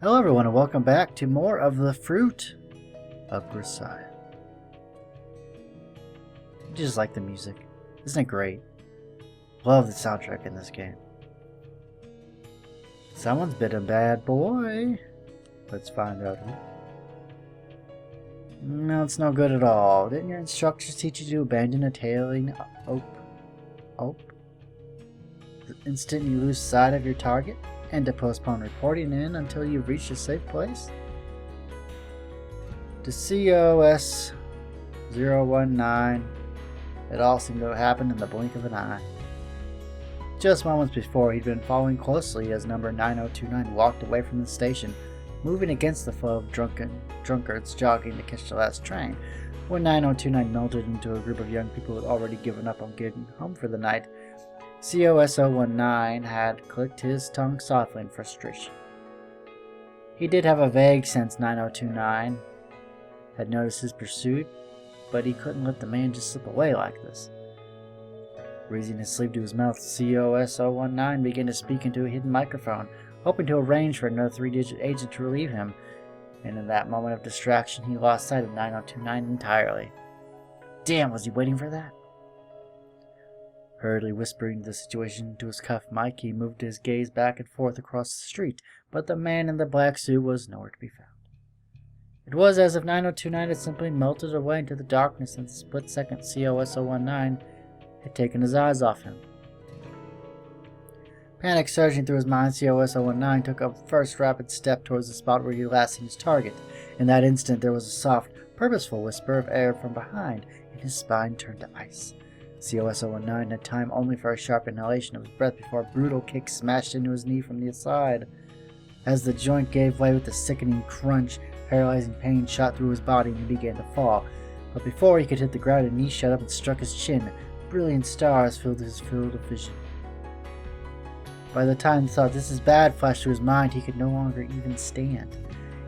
Hello everyone and welcome back to more of the Fruit of Grisaia. I just like the music. Isn't it great? Love the soundtrack in this game. Someone's been a bad boy. Let's find out who. No, it's no good at all. Didn't your instructors teach you to abandon a tailing ope the instant you lose sight of your target? And to postpone reporting in until you've reached a safe place? To COS 019, it all seemed to have happened in the blink of an eye. Just moments before, he'd been following closely as number 9029 walked away from the station, moving against the flow of drunkards jogging to catch the last train. When 9029 melted into a group of young people who had already given up on getting home for the night, COS 019 had clicked his tongue softly in frustration. He did have a vague sense 9029 had noticed his pursuit, but he couldn't let the man just slip away like this. Raising his sleeve to his mouth, COS 019 began to speak into a hidden microphone, hoping to arrange for another three-digit agent to relieve him, and in that moment of distraction he lost sight of 9029 entirely. Damn, was he waiting for that? Hurriedly whispering the situation to his cuff mic, he moved his gaze back and forth across the street, but the man in the black suit was nowhere to be found. It was as if 9029 had simply melted away into the darkness, and the split-second COS 019 had taken his eyes off him. Panic surging through his mind, COS 019 took a first rapid step towards the spot where he last seen his target. In that instant, there was a soft, purposeful whisper of air from behind, and his spine turned to ice. COS 019 had time only for a sharp inhalation of his breath before a brutal kick smashed into his knee from the side. As the joint gave way with a sickening crunch, paralyzing pain shot through his body and he began to fall. But before he could hit the ground, a knee shot up and struck his chin. Brilliant stars filled his field of vision. By the time the thought, "This is bad," flashed through his mind, he could no longer even stand.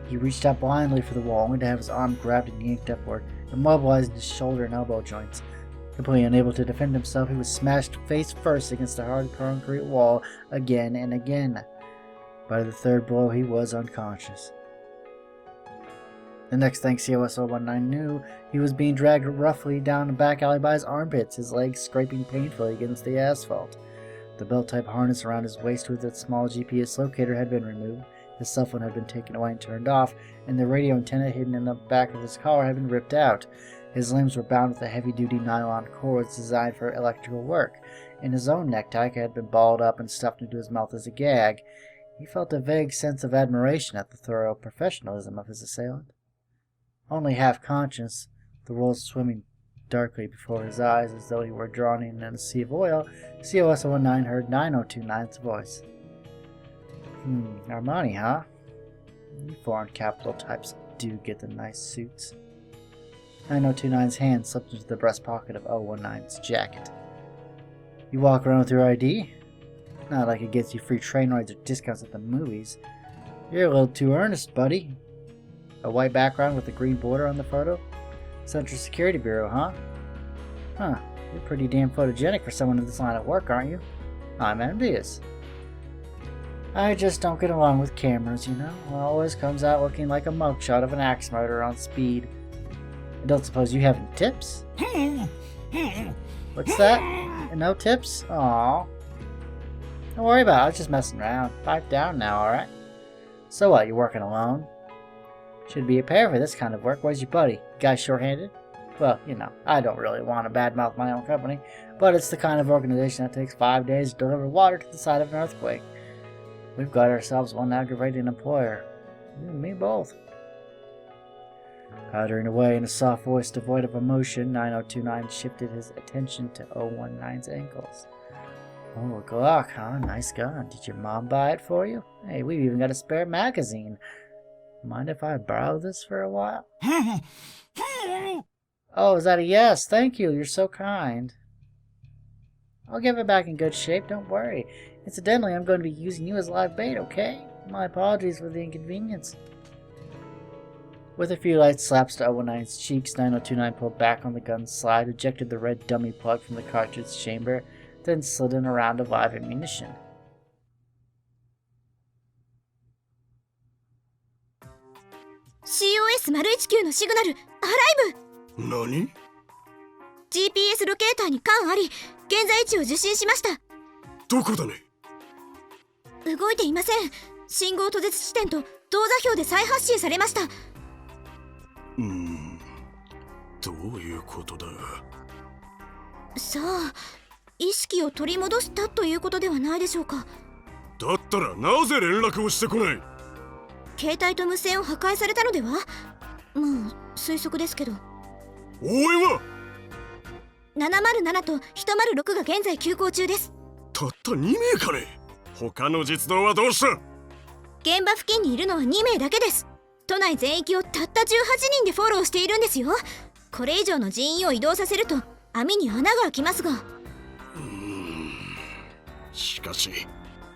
He reached out blindly for the wall, only to have his arm grabbed and yanked upward, immobilizing his shoulder and elbow joints. Completely unable to defend himself, he was smashed face first against the hard concrete wall again and again. By the third blow, he was unconscious. The next thing COS 019 knew, he was being dragged roughly down a back alley by his armpits, his legs scraping painfully against the asphalt. The belt-type harness around his waist with its small GPS locator had been removed, his cell phone had been taken away and turned off, and the radio antenna hidden in the back of his collar had been ripped out. His limbs were bound with the heavy-duty nylon cords designed for electrical work, and his own necktie had been balled up and stuffed into his mouth as a gag. He felt a vague sense of admiration at the thorough professionalism of his assailant. Only half conscious, the world swimming darkly before his eyes as though he were drowning in a sea of oil, COS 019 heard 9029's voice. Armani, huh? You foreign capital types do get the nice suits. 9029's hand slipped into the breast pocket of 019's jacket. You walk around with your ID? Not like it gets you free train rides or discounts at the movies. You're a little too earnest, buddy. A white background with a green border on the photo? Central Security Bureau, huh? Huh, you're pretty damn photogenic for someone in this line of work, aren't you? I'm envious. I just don't get along with cameras, you know? It always comes out looking like a mugshot of an axe murderer on speed. I don't suppose you have any tips? What's that? No tips? Aww. Don't worry about it, I was just messing around. Pipe down now, alright? So what, you working alone? Should be a pair for this kind of work. Where's your buddy? Guy short-handed? Well, you know, I don't really want to badmouth my own company, but it's the kind of organization that takes 5 days to deliver water to the site of an earthquake. We've got ourselves one aggravating employer. You and me both. Powdering away in a soft voice devoid of emotion, 9029 shifted his attention to 019's ankles. Oh, a Glock, huh? Nice gun. Did your mom buy it for you? Hey, we've even got a spare magazine. Mind if I borrow this for a while? Oh, is that a yes? Thank you. You're so kind. I'll give it back in good shape. Don't worry. Incidentally, I'm going to be using you as live bait, okay? My apologies for the inconvenience. With a few light slaps to 019's cheeks, 9029 pulled back on the gun's slide, ejected the red dummy plug from the cartridge chamber, then slid in a round of live ammunition. COS-019 のシグナル、アライブ。何？ GPS ロケーターに感あり、現在位置を受信しました。どこだね？動いていません。信号途絶地点と動座標で再発信されました。どういうことだ？さあ、意識を取り戻したということではないでしょうか。だったらなぜ連絡をしてこない？携帯と無線を破壊されたのでは？まあ推測ですけど。応援は707と106が現在急行中です。たった2名かね？他の実動はどうした？現場付近にいるのは2名だけです。都内全域をたった18人でフォローしているんですよ。これ以上の人員を移動させると網に穴が開きますが。しかし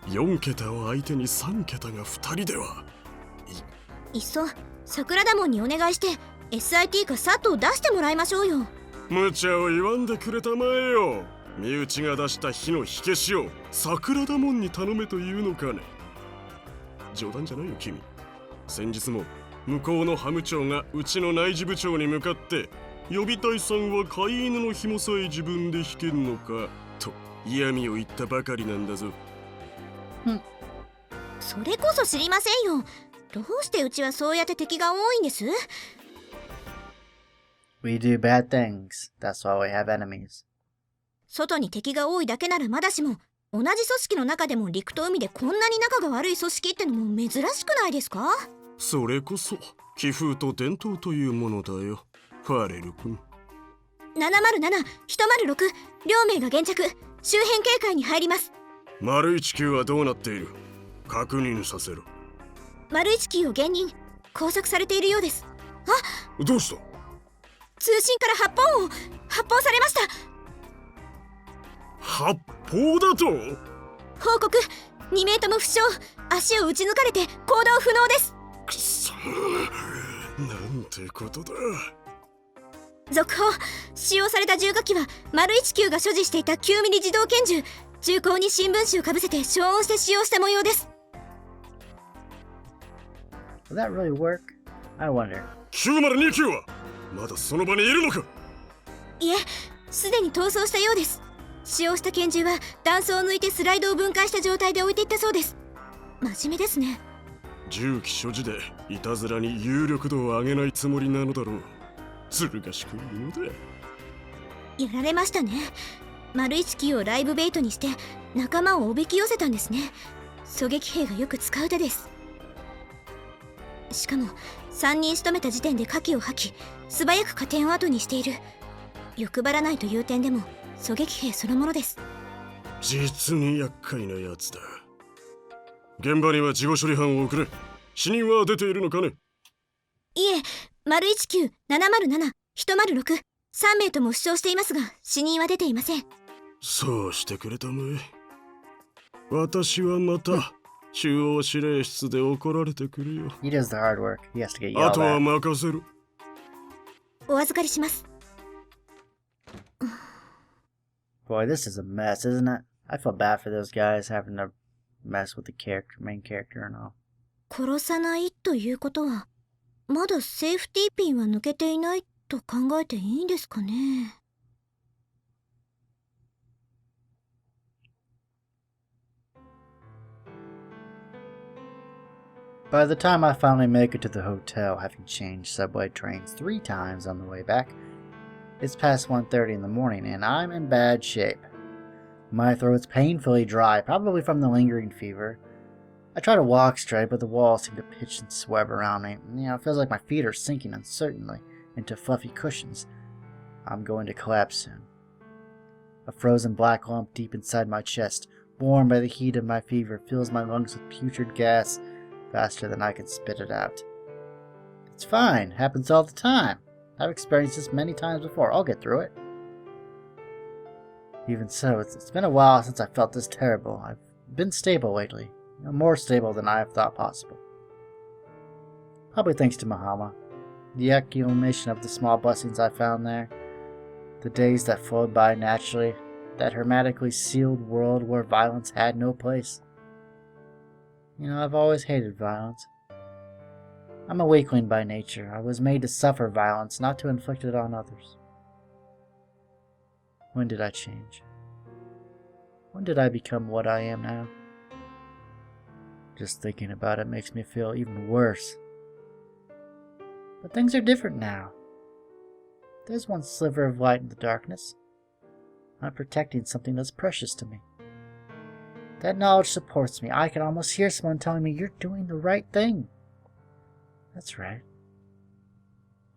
4桁を相手に3桁が2人では。いっそ桜田門にお願いして SIT かサットを出してもらいましょうよ。無茶を言わんでくれたまえよ。身内が出した火の火消しを桜田門に頼めというのかね？冗談じゃないよ君。先日も向こうのハム長がうちの内事部長に向かって予備隊さんは飼い犬の紐さえ自分で引けるのかと嫌味を言ったばかりなんだぞ。それこそ知りませんよ。どうしてうちはそうやって敵が多いんです？ We do bad things. That's why we have enemies. 外に敵が多いだけならまだしも、同じ組織の中でも陸と海でこんなに仲が悪い組織ってのも珍しくないですか？それこそ気風と伝統というものだよ、ファレル君。707、106、両名が現着、周辺警戒に入ります。019はどうなっている？確認させろ。019を現任、拘束されているようです。あ、どうした？通信から発砲されました。発砲だと？報告、2名とも負傷、足を撃ち抜かれて行動不能です。くそ、なんてことだ。続報、使用された銃火器は019が所持していた9ミリ自動拳銃、銃口に新聞紙をかぶせて消音して使用した模様です。 Will that really work? I wonder. 9029はまだその場にいるのか？いえ、すでに逃走したようです。使用した拳銃は弾倉を抜いてスライドを分解した状態で置いていったそうです。真面目ですね。銃器所持でいたずらに有力度を上げないつもりなのだろう。ずる賢いのだ。やられましたね。019をライブベイトにして仲間をおびき寄せたんですね。狙撃兵がよく使う手です。しかも3人仕留めた時点で火器を吐き、素早く拠点を後にしている。欲張らないという点でも狙撃兵そのものです。実に厄介なやつだ。現場には事後処理班を送れ。死人は出ているのかね？いえ、019、707、106、3名とも負傷していますが死人は出ていません。そうしてくれたまえ。私はまた中央指令室で怒られてくるよ。He does the hard work. He has to get yelled あとは at. 任せる。お預かりします。Boy, this is a mess, isn't it? I feel bad for those guys having to mess with the main character and all. 殺さないということはまだセーフティーピンは抜けていないと考えていいんですかね。By the time I finally make it to the hotel, having changed subway trains 3 times on the way back, it's past 1:30 in the morning and I'm in bad shape. My throat's painfully dry, probably from the lingering fever. I try to walk straight, but the walls seem to pitch and swab around me. It feels like my feet are sinking uncertainly into fluffy cushions. I'm going to collapse soon. A frozen black lump deep inside my chest, warmed by the heat of my fever, fills my lungs with putrid gas faster than I can spit it out. It's fine. Happens all the time. I've experienced this many times before. I'll get through it. Even so, it's been a while since I felt this terrible. I've been stable lately. More stable than I have thought possible. Probably thanks to Mahama. The accumulation of the small blessings I found there. The days that flowed by naturally. That hermetically sealed world where violence had no place. I've always hated violence. I'm a weakling by nature. I was made to suffer violence, not to inflict it on others. When did I change? When did I become what I am now? Just thinking about it makes me feel even worse. But things are different now. There's one sliver of light in the darkness. I'm protecting something that's precious to me. That knowledge supports me. I can almost hear someone telling me, you're doing the right thing. That's right.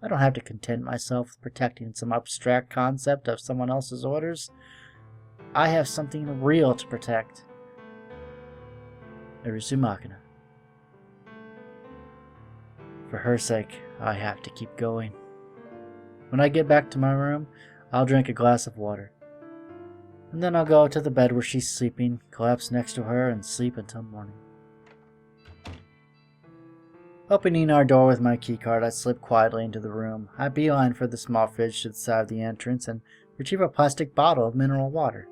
I don't have to content myself with protecting some abstract concept of someone else's orders. I have something real to protect. Irisu Makina. For her sake, I have to keep going. When I get back to my room, I'll drink a glass of water. And then I'll go to the bed where she's sleeping, collapse next to her, and sleep until morning. Opening our door with my keycard, I slip quietly into the room. I beeline for the small fridge to the side of the entrance and retrieve a plastic bottle of mineral water.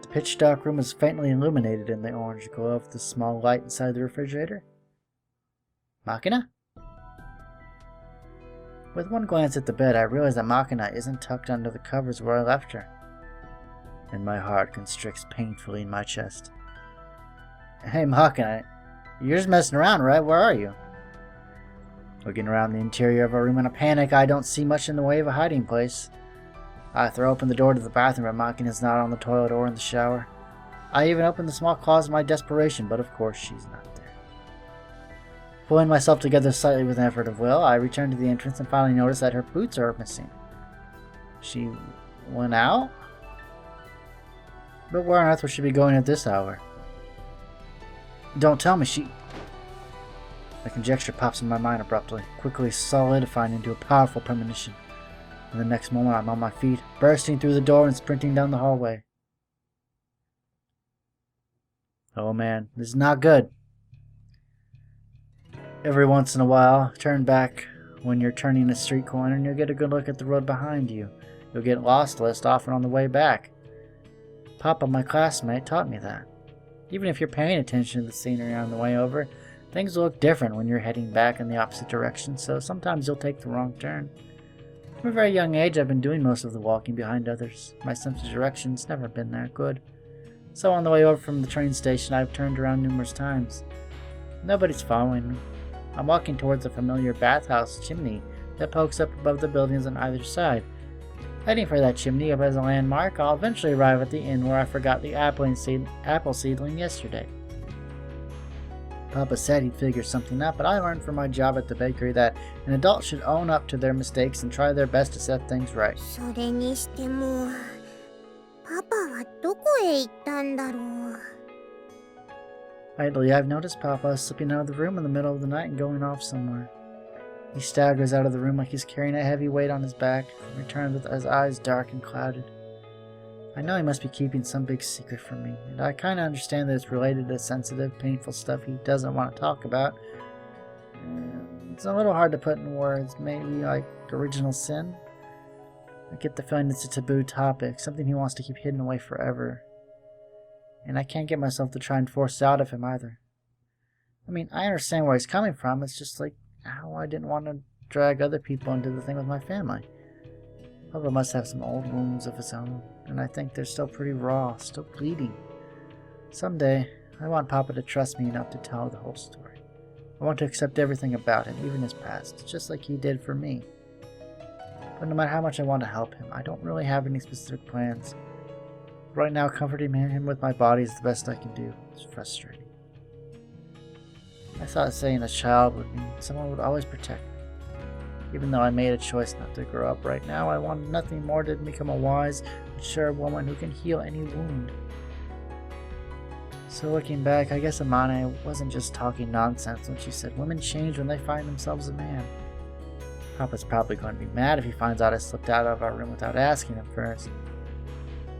The pitch-dark room is faintly illuminated in the orange glow of the small light inside the refrigerator. Makina? With one glance at the bed, I realize that Makina isn't tucked under the covers where I left her, and my heart constricts painfully in my chest. Hey Makina, you're just messing around, right? Where are you? Looking around the interior of our room in a panic, I don't see much in the way of a hiding place. I throw open the door to the bathroom, but Makina's not on the toilet or in the shower. I even open the small closet in my desperation, but of course she's not there. Pulling myself together slightly with an effort of will, I return to the entrance and finally notice that her boots are missing. She went out? But where on earth would she be going at this hour? Don't tell me she... A conjecture pops in my mind abruptly, quickly solidifying into a powerful premonition. And the next moment I'm on my feet, bursting through the door and sprinting down the hallway. Oh man, this is not good. Every once in a while, turn back when you're turning a street corner and you'll get a good look at the road behind you. You'll get lost less often on the way back. Papa, my classmate, taught me that. Even if you're paying attention to the scenery on the way over, things will look different when you're heading back in the opposite direction, so sometimes you'll take the wrong turn. From a very young age, I've been doing most of the walking behind others. My sense of direction's never been that good. So on the way over from the train station, I've turned around numerous times. Nobody's following me. I'm walking towards a familiar bathhouse chimney that pokes up above the buildings on either side. Heading for that chimney up as a landmark, I'll eventually arrive at the inn where I forgot the apple seedling yesterday. Papa said he'd figure something out, but I learned from my job at the bakery that an adult should own up to their mistakes and try their best to set things right. それにしてもパパはどこへ行ったんだろう Lately, I've noticed Papa slipping out of the room in the middle of the night and going off somewhere. He staggers out of the room like he's carrying a heavy weight on his back and returns with his eyes dark and clouded. I know he must be keeping some big secret from me, and I kind of understand that it's related to sensitive, painful stuff he doesn't want to talk about. It's a little hard to put in words, maybe like original sin. I get the feeling it's a taboo topic, something he wants to keep hidden away forever. And I can't get myself to try and force it out of him either. I mean, I understand where he's coming from, it's just like how I didn't want to drag other people into the thing with my family. Papa must have some old wounds of his own, and I think they're still pretty raw, still bleeding. Someday, I want Papa to trust me enough to tell the whole story. I want to accept everything about him, even his past, just like he did for me. But no matter how much I want to help him, I don't really have any specific plans. Right now, comforting him with my body is the best I can do. It's frustrating. I thought saying a child would mean someone would always protect me. Even though I made a choice not to grow up right now, I wanted nothing more than to become a wise, mature woman who can heal any wound. So looking back, I guess Amane wasn't just talking nonsense when she said women change when they find themselves a man. Papa's probably going to be mad if he finds out I slipped out of our room without asking him first.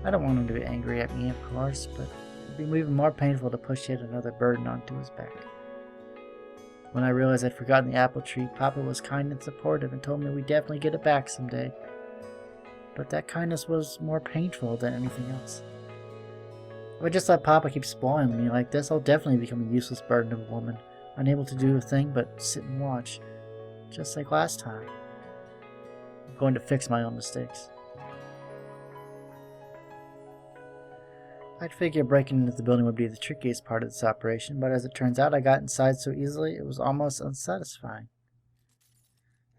I don't want him to be angry at me, of course, but it'd be even more painful to push yet another burden onto his back. When I realized I'd forgotten the apple tree, Papa was kind and supportive and told me we'd definitely get it back someday. But that kindness was more painful than anything else. If I just let Papa keep spoiling me like this, I'll definitely become a useless burden of a woman, unable to do a thing but sit and watch, just like last time. I'm going to fix my own mistakes. I'd figure breaking into the building would be the trickiest part of this operation, but as it turns out I got inside so easily it was almost unsatisfying.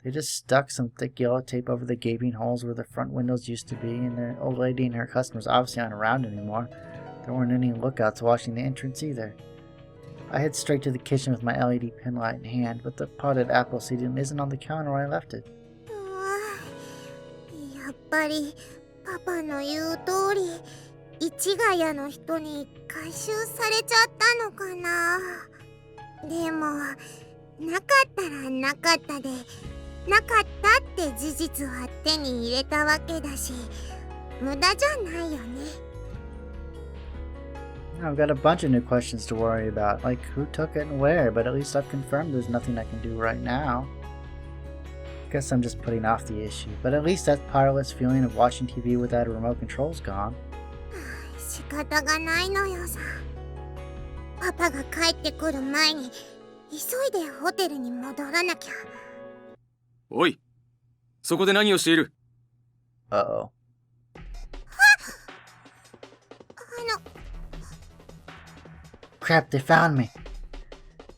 They just stuck some thick yellow tape over the gaping holes where the front windows used to be, and the old lady and her customers obviously aren't around anymore. There weren't any lookouts watching the entrance either. I head straight to the kitchen with my LED pen light in hand, but the potted apple seed isn't on the counter where I left it. やっぱりパパの言う通り市ヶ谷の人に回収されちゃったのかな。でもなかったらなかったでなかったって事実は手に入れたわけだし無駄じゃないよね。 I've got a bunch of new questions to worry about, like who took it and where, but at least I've confirmed there's nothing I can do right now. Guess I'm just putting off the issue, but at least that powerless feeling of watching TV without a remote control's gone. 仕方がないのよさ。パパが帰ってくる前に急いでホテルに戻らなきゃ。おい、そこで何をしている？ Uh-oh. Crap, they found me!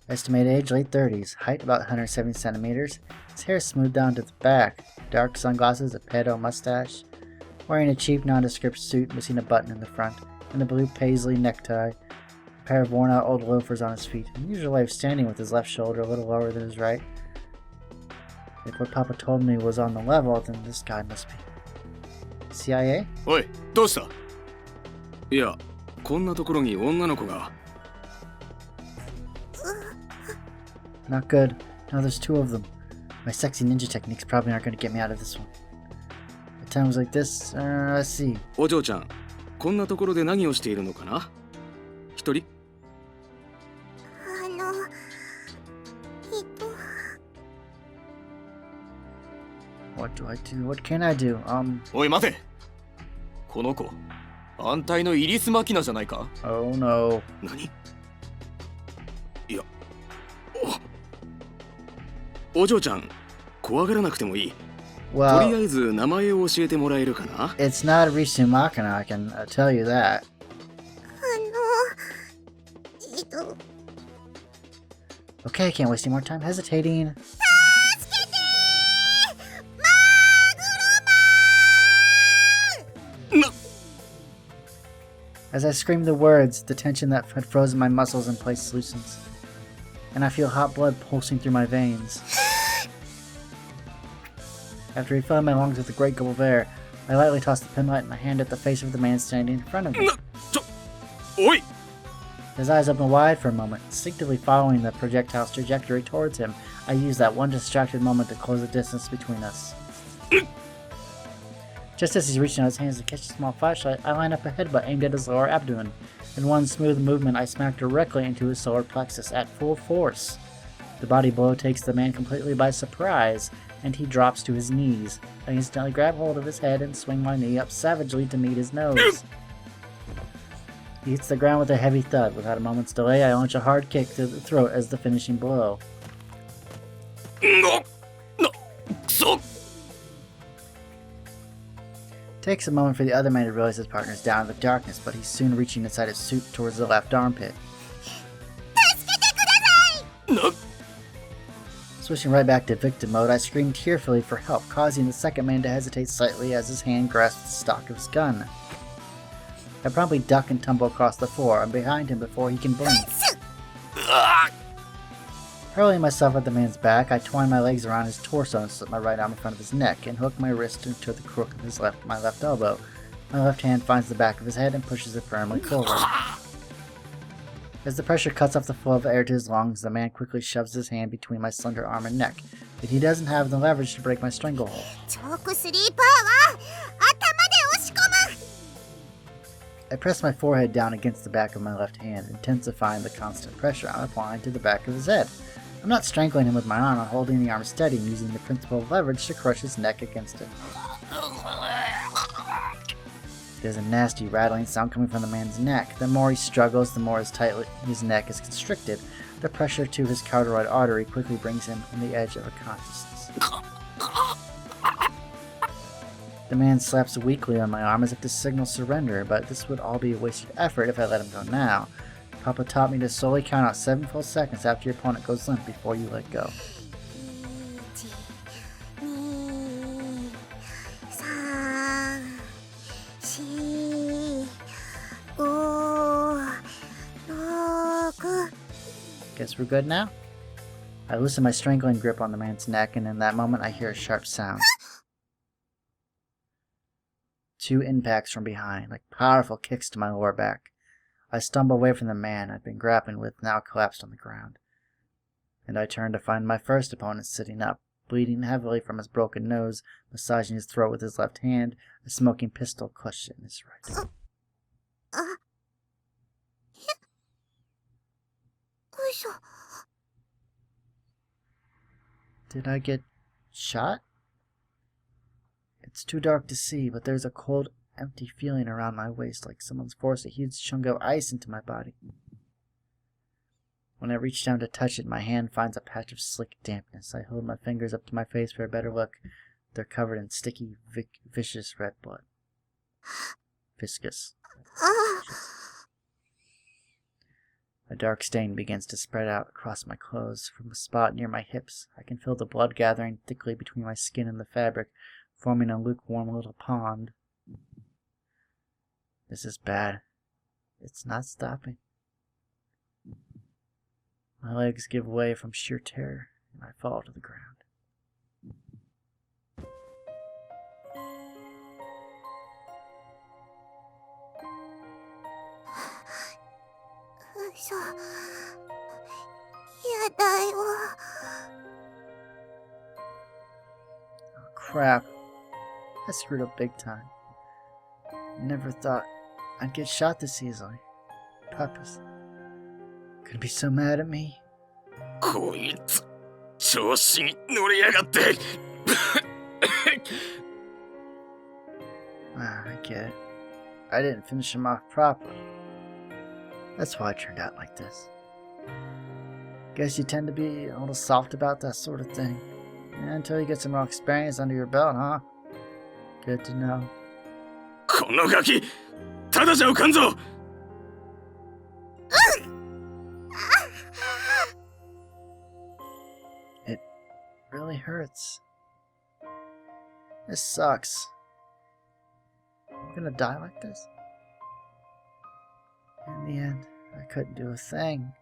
Estimated age late 30s, height about 170 centimeters, his hair smoothed down to the back, dark sunglasses, a pedo mustache, wearing a cheap nondescript suit missing a button in the front, and a blue paisley necktie, a pair of worn out old loafers on his feet, an unusual way of standing with his left shoulder a little lower than his right. If what Papa told me was on the level, then this guy must be CIA? おい、どうした？いや、こんなところに女の子が。 Not good. Now there's two of them. My sexy ninja techniques probably aren't going to get me out of this one. At times like this, let's see. お嬢ちゃん、こんなところで何をしているのかな？一人？ What do I do? What can I do? おい待て。この子、安泰のイリスマキナじゃないか？ Oh no. 何？いや、お嬢ちゃん、怖がらなくてもいい。とりあ Well, えず名前を教えてもらえるかな？ it's not Risu Makina, I can tell you that. Okay, can't waste any more time hesitating. As I scream the words, the tension that had frozen my muscles in place loosens, and I feel hot blood pulsing through my veins. After refilling my lungs with a great gulp of air, I lightly toss the penlight in my hand at the face of the man standing in front of me. おい！ His eyes open wide for a moment, instinctively following the projectile's trajectory towards him. I use that one distracted moment to close the distance between us. Just as he's reaching out his hands to catch a small flashlight, I line up a headbutt aimed at his lower abdomen. In one smooth movement, I smack directly into his solar plexus at full force. The body blow takes the man completely by surprise, and he drops to his knees. I instantly grab hold of his head and swing my knee up savagely to meet his nose. He hits the ground with a heavy thud. Without a moment's delay, I launch a hard kick to the throat as the finishing blow. Takes a moment for the other man to realize his partner's down in the darkness, but he's soon reaching inside his suit towards the left armpit. Switching right back to victim mode, I scream tearfully for help, causing the second man to hesitate slightly as his hand grasps the stock of his gun. I promptly duck and tumble across the floor. I'm behind him before he can blink. Hurling myself at the man's back, I twine my legs around his torso and slip my right arm in front of his neck and hook my wrist into the crook of my left elbow. My left hand finds the back of his head and pushes it firmly forward. As the pressure cuts off the flow of air to his lungs, the man quickly shoves his hand between my slender arm and neck, but he doesn't have the leverage to break my stranglehold. I press my forehead down against the back of my left hand, intensifying the constant pressure I'm applying to the back of his head. I'm not strangling him with my arm, I'm holding the arm steady and using the principle of leverage to crush his neck against it. There's a nasty rattling sound coming from the man's neck. The more he struggles, the more his neck is constricted. The pressure to his carotid artery quickly brings him on the edge of a consciousness. The man slaps weakly on my arm as if to signal surrender, but this would all be a wasted effort if I let him go now. Papa taught me to slowly count out 7 full seconds after your opponent goes limp before you let go. 1、2、3、4、5、6。 Guess we're good now? I loosen my strangling grip on the man's neck, and in that moment I hear a sharp sound. 2 impacts from behind, like powerful kicks to my lower back. I stumble away from the man I'd been grappling with, now collapsed on the ground. And I turn to find my first opponent sitting up, bleeding heavily from his broken nose, massaging his throat with his left hand, a smoking pistol clutched in his right. Did I get shot? It's too dark to see, but there's a cold, empty feeling around my waist, like someone's forced a huge chunk of ice into my body. When I reach down to touch it, my hand finds a patch of slick dampness. I hold my fingers up to my face for a better look. They're covered in sticky, vicious red blood. Viscous. A dark stain begins to spread out across my clothes. From a spot near my hips, I can feel the blood gathering thickly between my skin and the fabric, forming a lukewarm little pond. This is bad. It's not stopping. My legs give way from sheer terror, and I fall to the ground. Oh, crap. I screwed up big time. Never thought I'd get shot this easily. Purpose. Could be so mad at me. こいつ調子に乗りやがって I get it. I didn't finish him off properly. That's why it turned out like this. Guess you tend to be a little soft about that sort of thing. Yeah, until you get some more experience under your belt, huh? Good to know. このガキただじゃおかんぞ It really hurts. This sucks. I'm gonna die like this? In the end, I couldn't do a thing.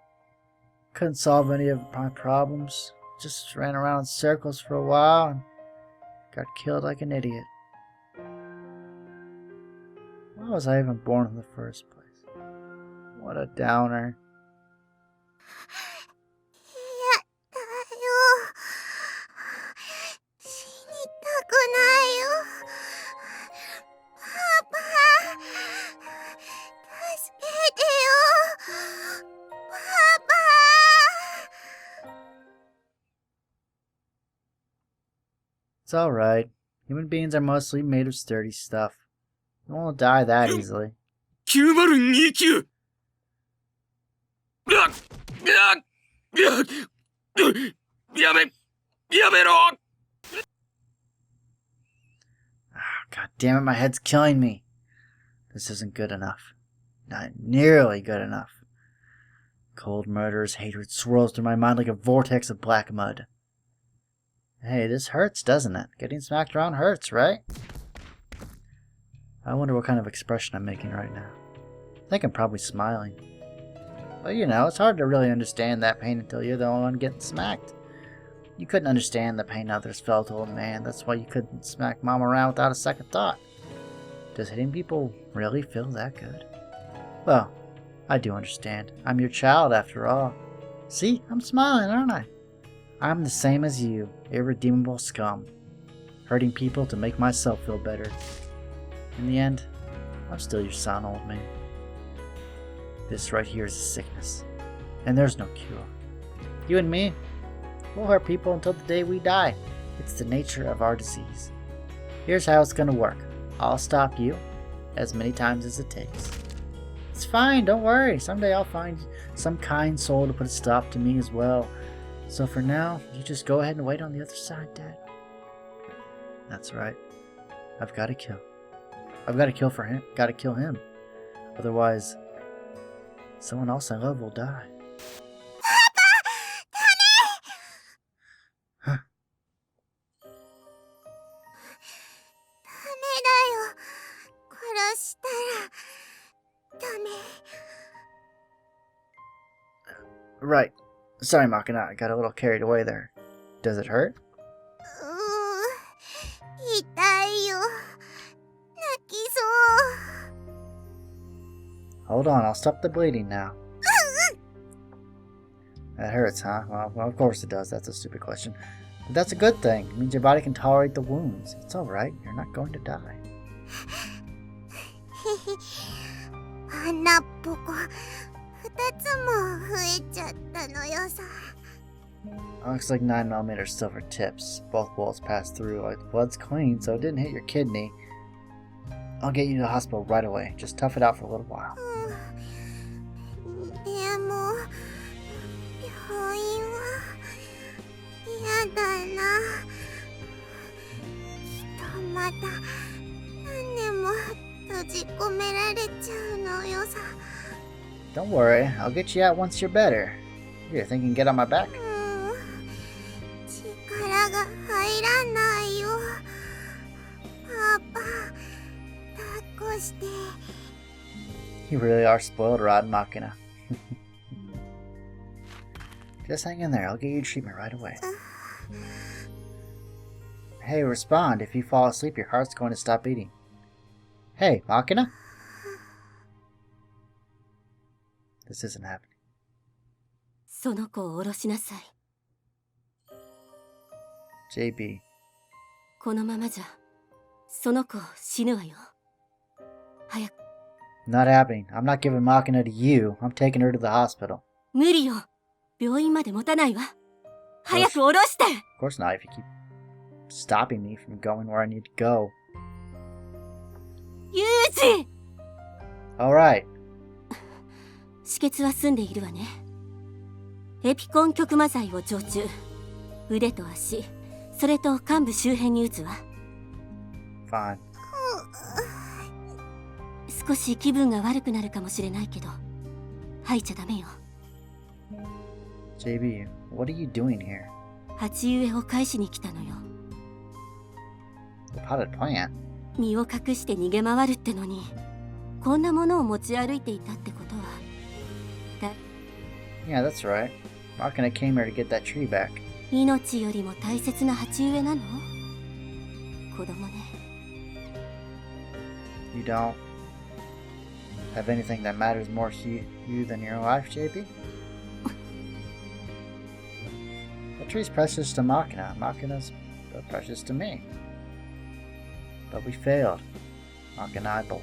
Couldn't solve any of my problems. Just ran around in circles for a while and got killed like an idiot. Why was I even born in the first place? What a downer. 死にたくないよ。パパ、助けてよ。パパ。It's alright. Human beings are mostly made of sturdy stuff. You won't die that easily. 9029やめろ God damn it, my head's killing me. This isn't good enough. Not nearly good enough. Cold murderous hatred swirls through my mind like a vortex of black mud. Hey, this hurts, doesn't it? Getting smacked around hurts, right? I wonder what kind of expression I'm making right now. I think I'm probably smiling. But you know, it's hard to really understand that pain until you're the only one getting smacked. You couldn't understand the pain others felt, old man. That's why you couldn't smack Mom around without a second thought. Does hitting people really feel that good? Well, I do understand. I'm your child, after all. See? I'm smiling, aren't I? I'm the same as you, irredeemable scum. Hurting people to make myself feel better. In the end, I'm still your son, old man. This right here is a sickness, and there's no cure. You and me, we'll hurt people until the day we die. It's the nature of our disease. Here's how it's gonna work. I'll stop you as many times as it takes. It's fine, don't worry. Someday I'll find some kind soul to put a stop to me as well. So for now, you just go ahead and wait on the other side, Dad. That's right. I've got to kill. I've got to kill for him. Got to kill him. Otherwise, someone else I love will die. Huh. Right. Sorry, Makina. I got a little carried away there. Does it hurt? Hold on, I'll stop the bleeding now. That hurts, huh? Well, of course it does. That's a stupid question. But that's a good thing. It means your body can tolerate the wounds. It's alright. You're not going to die. Looks like 9mm silver tips. Both bullets passed through. Like the blood's clean, so it didn't hit your kidney. I'll get you to the hospital right away. Just tough it out for a little while. Don't worry, I'll get you out once you're better. You think you can get on my back? You really are spoiled, Rod Makina. Just hang in there, I'll get you treatment right away. Hey, respond. If you fall asleep, your heart's going to stop beating. Hey, Makina? This isn't happening. その子を下ろしなさい。 JB. このままじゃ、その子死ぬわよ。早く。 Not happening. I'm not giving Makina to you. I'm taking her to the hospital. 無理よ。病院まで持たないわ。早く下ろして。 Of course not, if you keep stopping me from going where I need to go. ユージ! Alright. 止血は済んでいるわね。エピコン極麻剤を常駐。腕と足、それと患部周辺に打つわ。Fine. 少し気分が悪くなるかもしれないけど、吐いちゃダメよ。 JB, what are you doing here? 鉢植えを返しに来たのよ。 The potted plant? 身を隠して逃げ回るってのに、こんなものを持ち歩いていたってことは。Yeah, that's right. Makina came here to get that tree back. 命よりも大切な鉢植えなの？子供ね。 You don't have anything that matters more to you than your life, JB? The tree's precious to Makina. Makina's precious to me. But we failed. Makina and I both.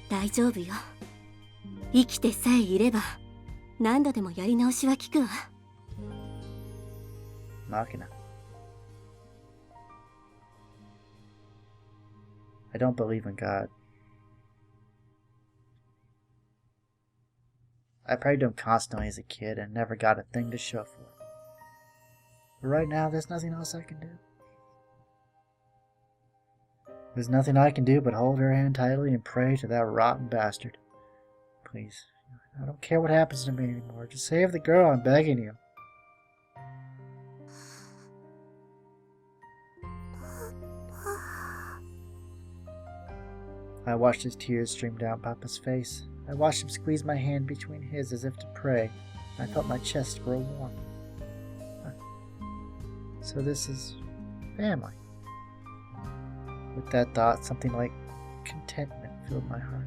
大丈夫よ。生きてさえいれば、何度でもやり直しは効くわ。 Makina. I don't believe in God. I prayed to him constantly as a kid and never got a thing to show for it. But right now, there's nothing else I can do. There's nothing I can do but hold her hand tightly and pray to that rotten bastard. Please, I don't care what happens to me anymore. Just save the girl, I'm begging you. I watched his tears stream down Papa's face. I watched him squeeze my hand between his as if to pray. I felt my chest grow warm. So this is family. With that thought, something like contentment filled my heart.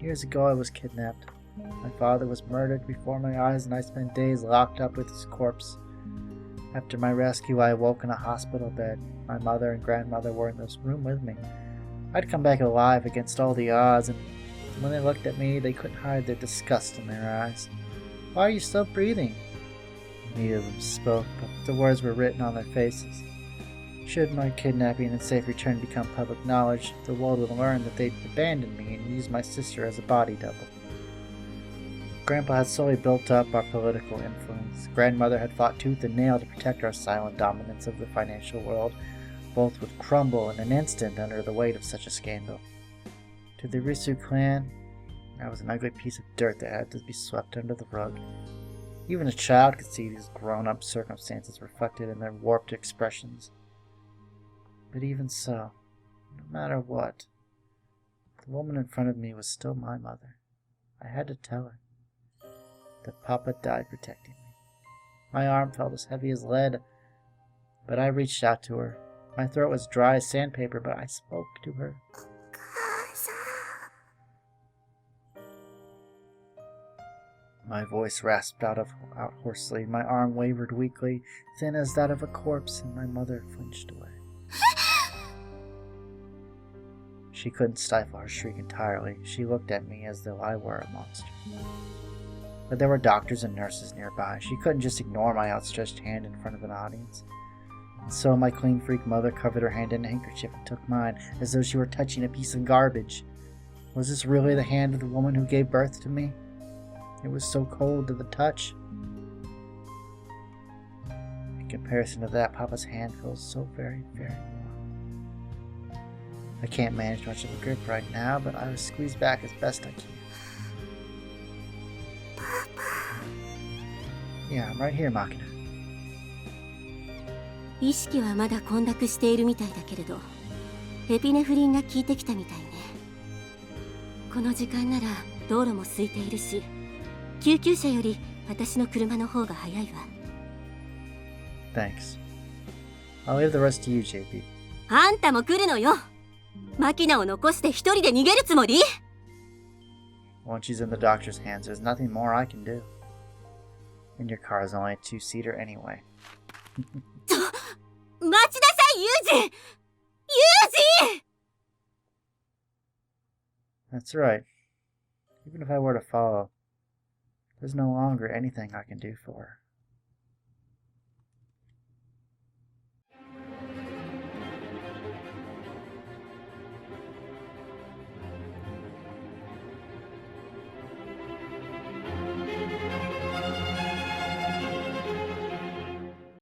Years ago, I was kidnapped. My father was murdered before my eyes, and I spent days locked up with his corpse. After my rescue, I awoke in a hospital bed. My mother and grandmother were in this room with me. I'd come back alive against all the odds, and when they looked at me, they couldn't hide their disgust in their eyes. Why are you still breathing? Neither of them spoke, but the words were written on their faces. Should my kidnapping and safe return become public knowledge, the world would learn that they'd abandoned me and used my sister as a body double. Grandpa had slowly built up our political influence. Grandmother had fought tooth and nail to protect our silent dominance of the financial world. Both would crumble in an instant under the weight of such a scandal. To the Risu clan, I was an ugly piece of dirt that had to be swept under the rug. Even a child could see these grown-up circumstances reflected in their warped expressions. But even so, no matter what, the woman in front of me was still my mother. I had to tell her that Papa died protecting me. My arm felt as heavy as lead, but I reached out to her. My throat was dry as sandpaper, but I spoke to her. My voice rasped out hoarsely. My arm wavered weakly, thin as that of a corpse, and my mother flinched away. She couldn't stifle her shriek entirely. She looked at me as though I were a monster. But there were doctors and nurses nearby. She couldn't just ignore my outstretched hand in front of an audience. And so my clean freak mother covered her hand in a handkerchief and took mine, as though she were touching a piece of garbage. Was this really the hand of the woman who gave birth to me? It was so cold to the touch. In comparison to that, Papa's hand feels so very, very warm. I can't manage much of a grip right now, but I will squeeze back as best I can. Yeah, I'm right here, Makina. 意識はまだ混濁しているみたいだけれど、エピネフリンが効いてきたみたいね。この時間なら道路も空いているし、救急車より私の車の方が早いわ。Thanks. I'll leave the rest to you, JP. あんたも来るのよ。マキナを残して一人で逃げるつもり？ Once she's in the doctor's hands, there's nothing more I can do. And your car is only a two-seater anyway. 待ちなさい、ユージ！ユージ！ That's right. Even if I were to follow, there's no longer anything I can do for her.